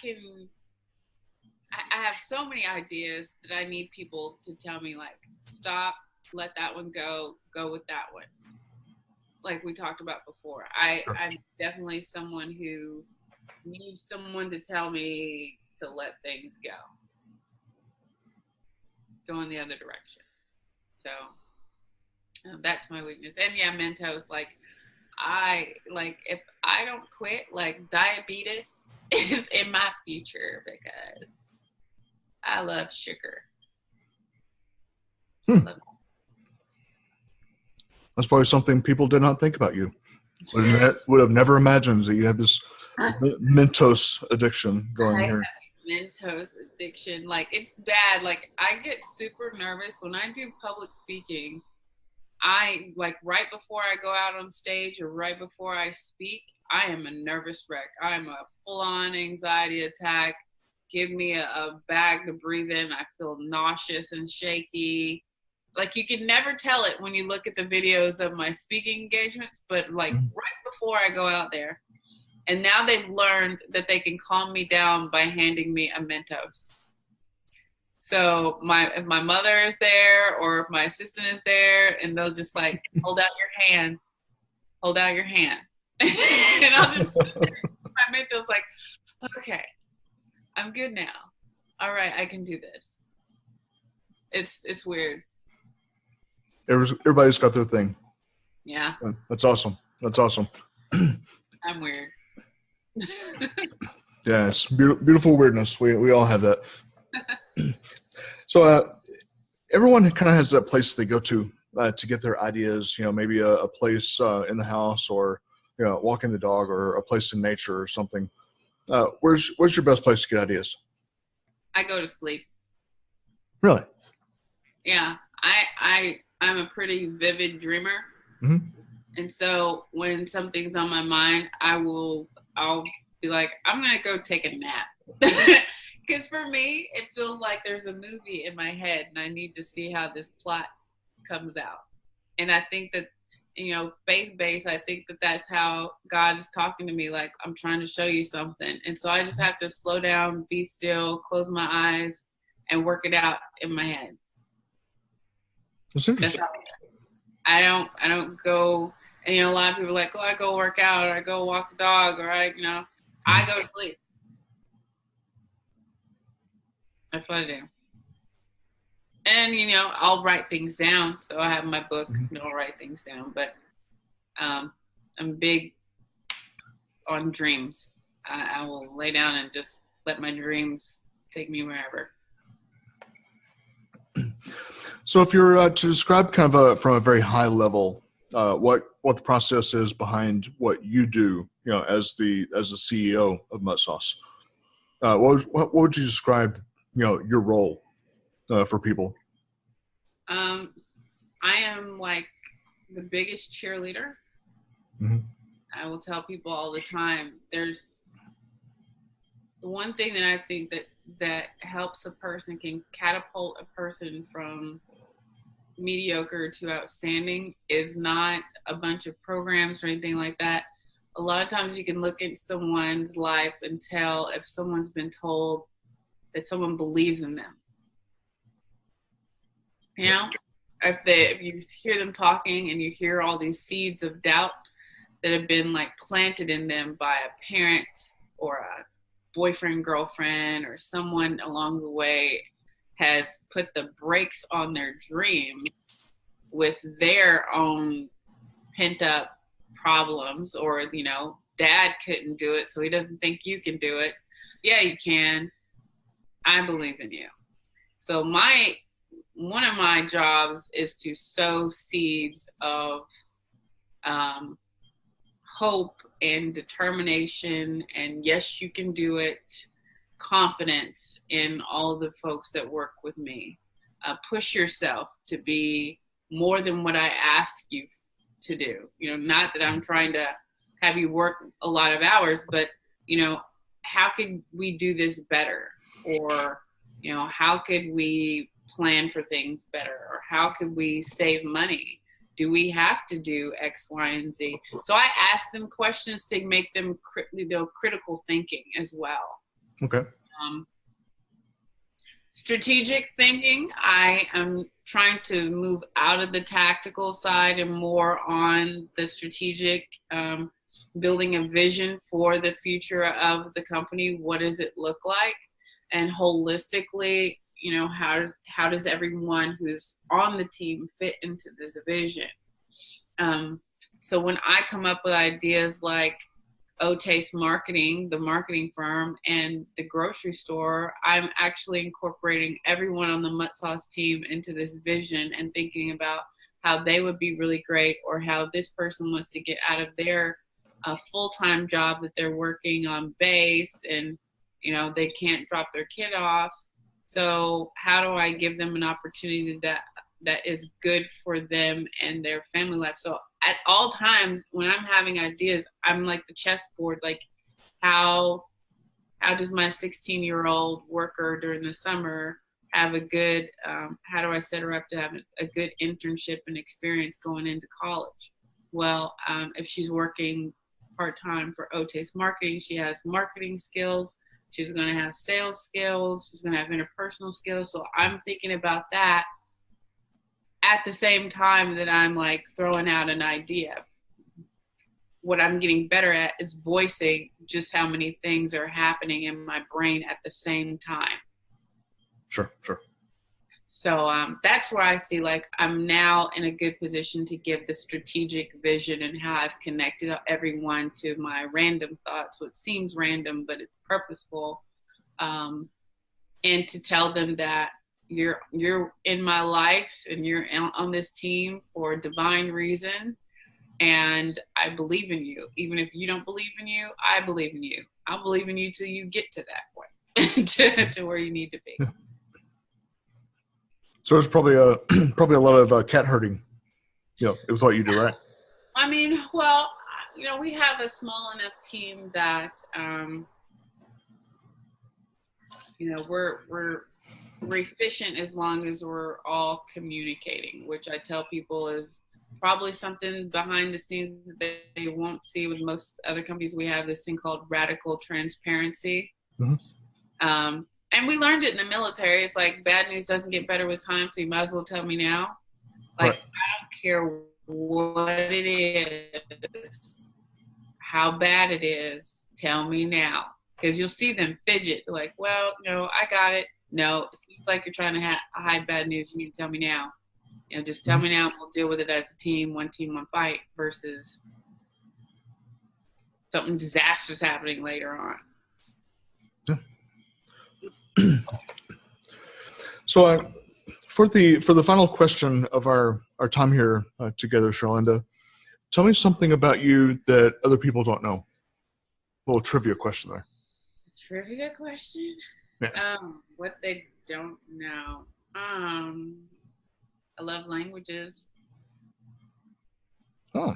have so many ideas that I need people to tell me, like, stop, let that one go with that one. Like we talked about before. I'm definitely someone who needs someone to tell me to let things go in the other direction. So that's my weakness. And yeah, Mentos, like if I don't quit, like diabetes is in my future because I love sugar. That's probably something people did not think about you. Would have never imagined that you had this Mentos addiction going here. Mentos addiction, like it's bad. Like I get super nervous when I do public speaking. I like right before I go out on stage or right before I speak, I am a nervous wreck. I'm a full-on anxiety attack. Give me a bag to breathe in. I feel nauseous and shaky. Like you can never tell it when you look at the videos of my speaking engagements, but like right before I go out there. And now they've learned that they can calm me down by handing me a Mentos. So if my mother is there or if my assistant is there, and they'll just like, hold out your hand. And I'll just, my Mentos like, okay, I'm good now. All right, I can do this. It's weird. Everybody's got their thing. Yeah. That's awesome. I'm weird. Yeah, it's beautiful weirdness. We all have that. So everyone kind of has that place they go to get their ideas. You know, maybe a place in the house, or you know, walking the dog, or a place in nature or something. Where's your best place to get ideas? I go to sleep. Really? Yeah, I'm a pretty vivid dreamer, and so when something's on my mind, I'll be like, I'm gonna go take a nap. Because for me, it feels like there's a movie in my head, and I need to see how this plot comes out. And I think that, you know, faith-based, I think that that's how God is talking to me. Like, I'm trying to show you something, and so I just have to slow down, be still, close my eyes, and work it out in my head. That's interesting. I don't go, and you know, a lot of people are like, oh, I go work out, or I go walk the dog, or I go to sleep. That's what I do. And you know, I'll write things down. So I have my book, and I'll write things down. But I'm big on dreams. I will lay down and just let my dreams take me wherever. So if you're to describe kind of from a very high level, what the process is behind what you do, you know, as the CEO of Mutt Sauce, what would you describe, you know, your role for people? I am like the biggest cheerleader. I will tell people all the time, there's the one thing that I think that helps a person, can catapult a person from mediocre to outstanding, is not a bunch of programs or anything like that. A lot of times you can look at someone's life and tell if someone's been told that someone believes in them. You know, if you hear them talking and you hear all these seeds of doubt that have been like planted in them by a parent or a boyfriend, girlfriend, or someone along the way has put the brakes on their dreams with their own pent up problems, or, you know, dad couldn't do it, so he doesn't think you can do it. Yeah, you can. I believe in you. So one of my jobs is to sow seeds of hope and determination and yes, you can do it, confidence in all the folks that work with me. Push yourself to be more than what I ask you to do. You know, not that I'm trying to have you work a lot of hours, but, you know, how could we do this better? Or, you know, how could we plan for things better? Or how could we save money? Do we have to do X, Y, and Z? So I ask them questions to make them critical thinking as well. Okay. Strategic thinking, I am trying to move out of the tactical side and more on the strategic, building a vision for the future of the company. What does it look like? And holistically, you know, how does everyone who's on the team fit into this vision? So when I come up with ideas like Taste Marketing, the marketing firm, and the grocery store, I'm actually incorporating everyone on the Mutt Sauce team into this vision and thinking about how they would be really great, or how this person wants to get out of their full-time job that they're working on base, and you know they can't drop their kid off. So how do I give them an opportunity that is good for them and their family life? So at all times when I'm having ideas, I'm like the chessboard, like how does my 16-year-old worker during the summer have a good, how do I set her up to have a good internship and experience going into college? Well, if she's working part-time for Taste Marketing, she has marketing skills. She's going to have sales skills. She's going to have interpersonal skills. So I'm thinking about that at the same time that I'm like throwing out an idea. What I'm getting better at is voicing just how many things are happening in my brain at the same time. Sure. So that's where I see like I'm now in a good position to give the strategic vision and how I've connected everyone to my random thoughts, what seems random, but it's purposeful. And to tell them that you're in my life and you're on this team for a divine reason. And I believe in you. Even if you don't believe in you, I believe in you. I'll believe in you till you get to that point, to where you need to be. So there's probably a lot of cat herding. You know, it was what you do, right? I mean, well, you know, we have a small enough team that, you know, we're efficient as long as we're all communicating, which I tell people is probably something behind the scenes that they won't see with most other companies. We have this thing called radical transparency. Mm-hmm. And we learned it in the military. It's like bad news doesn't get better with time, so you might as well tell me now. Like, right. I don't care what it is, how bad it is, tell me now. Because you'll see them fidget. Like, well, no, I got it. No, it seems like you're trying to hide bad news. You need to tell me now. You know, just tell me now and we'll deal with it as a team, one fight, versus something disastrous happening later on. So for the final question of our time here together, Charlynda, tell me something about you that other people don't know. A little trivia question there. Trivia question? Yeah. What they don't know. I love languages. Oh,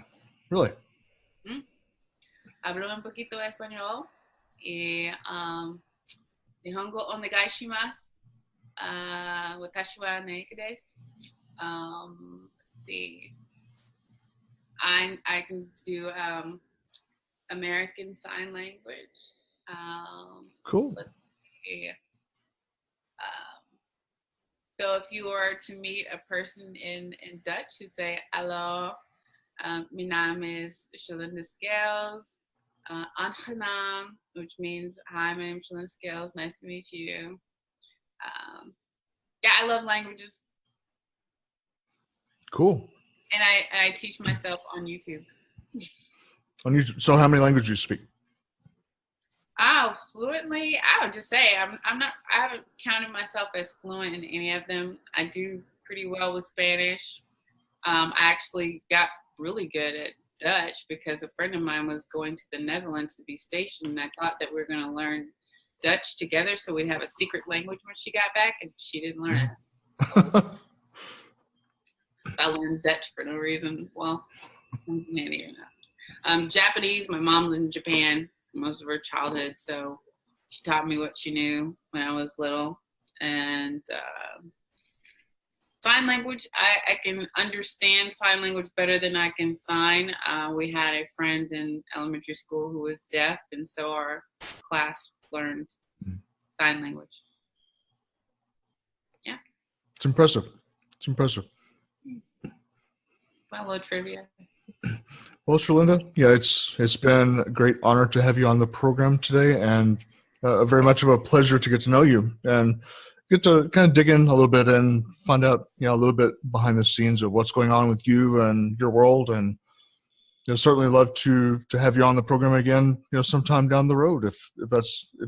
really? Hablo un poquito de español y Nihongo onegai shimasu. Watashi wa neiki desu. Let's see. I can do American Sign Language. Cool. Let's see. So if you were to meet a person in Dutch, you say, "Hallo, mijn naam is Charlynda Scales. Aangenaam," which means, "Hi, my name is Charlynda Scales. Nice to meet you." Yeah, I love languages. Cool. And I teach myself on YouTube. On YouTube. So how many languages do you speak? Oh, fluently, I would just say I haven't counted myself as fluent in any of them. I do pretty well with Spanish. I actually got really good Dutch because a friend of mine was going to the Netherlands to be stationed, and I thought that we were going to learn Dutch together so we'd have a secret language when she got back, and she didn't learn it. So I learned Dutch for no reason. Well, it's handy or not. Japanese, my mom lived in Japan most of her childhood, so she taught me what she knew when I was little. And sign language, I can understand sign language better than I can sign. We had a friend in elementary school who was deaf, and so our class learned sign language. Yeah. It's impressive. It's impressive. My little trivia. Well, Charlynda, yeah, it's been a great honor to have you on the program today, and very much of a pleasure to get to know you and get to kind of dig in a little bit and find out, a little bit behind the scenes of what's going on with you and your world. And certainly love to have you on the program again, sometime down the road if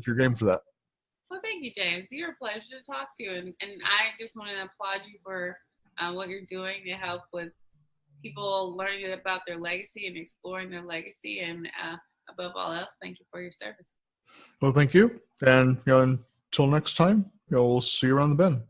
you're game for that. Well, thank you, James. You're a pleasure to talk to you, and I just want to applaud you for what you're doing to help with people learning about their legacy and exploring their legacy. And above all else, thank you for your service. Well, thank you. And until next time, we'll see you around the bend.